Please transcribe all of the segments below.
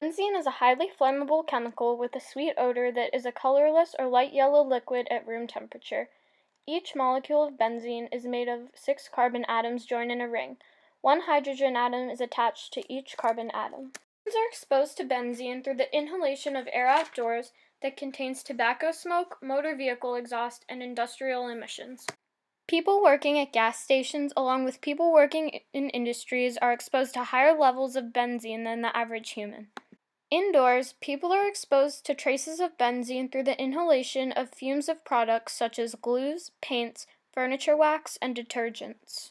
Benzene is a highly flammable chemical with a sweet odor that is a colorless or light yellow liquid at room temperature. Each molecule of benzene is made of 6 carbon atoms joined in a ring. 1 hydrogen atom is attached to each carbon atom. Humans are exposed to benzene through the inhalation of air outdoors that contains tobacco smoke, motor vehicle exhaust, and industrial emissions. People working at gas stations, along with people working in industries, are exposed to higher levels of benzene than the average human. Indoors, people are exposed to traces of benzene through the inhalation of fumes of products such as glues, paints, furniture wax, and detergents.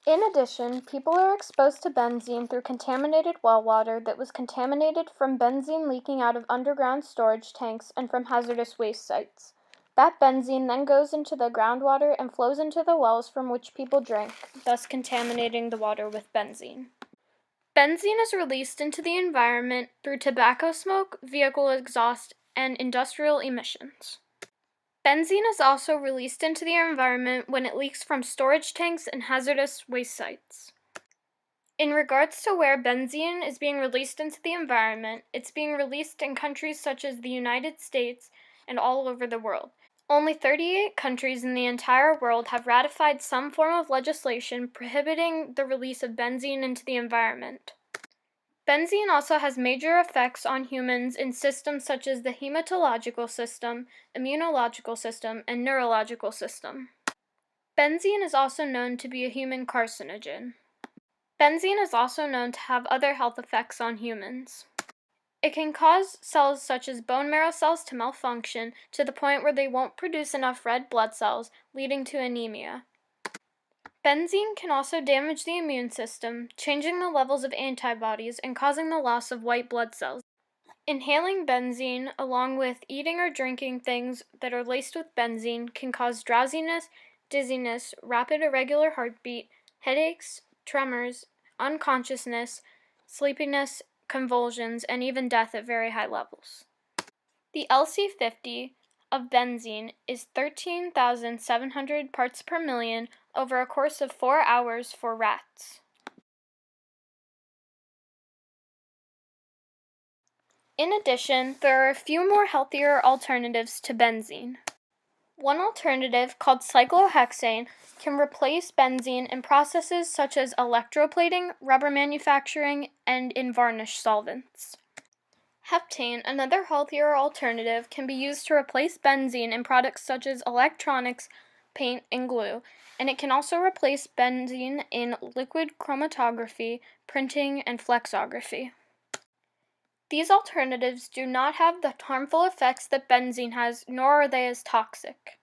In addition, people are exposed to benzene through contaminated well water that was contaminated from benzene leaking out of underground storage tanks and from hazardous waste sites. That benzene then goes into the groundwater and flows into the wells from which people drink, thus contaminating the water with benzene. Benzene is released into the environment through tobacco smoke, vehicle exhaust, and industrial emissions. Benzene is also released into the environment when it leaks from storage tanks and hazardous waste sites. In regards to where benzene is being released into the environment, it's being released in countries such as the United States and all over the world. Only 38 countries in the entire world have ratified some form of legislation prohibiting the release of benzene into the environment. Benzene also has major effects on humans in systems such as the hematological system, immunological system, and neurological system. Benzene is also known to be a human carcinogen. Benzene is also known to have other health effects on humans. It can cause cells such as bone marrow cells to malfunction to the point where they won't produce enough red blood cells, leading to anemia. Benzene can also damage the immune system, changing the levels of antibodies and causing the loss of white blood cells. Inhaling benzene, along with eating or drinking things that are laced with benzene, can cause drowsiness, dizziness, rapid irregular heartbeat, headaches, tremors, unconsciousness, sleepiness, convulsions, and even death at very high levels. The LC50 of benzene is 13,700 parts per million over a course of 4 hours for rats. In addition, there are a few more healthier alternatives to benzene. One alternative, called cyclohexane, can replace benzene in processes such as electroplating, rubber manufacturing, and in varnish solvents. Heptane, another healthier alternative, can be used to replace benzene in products such as electronics, paint, and glue, and it can also replace benzene in liquid chromatography, printing, and flexography. These alternatives do not have the harmful effects that benzene has, nor are they as toxic.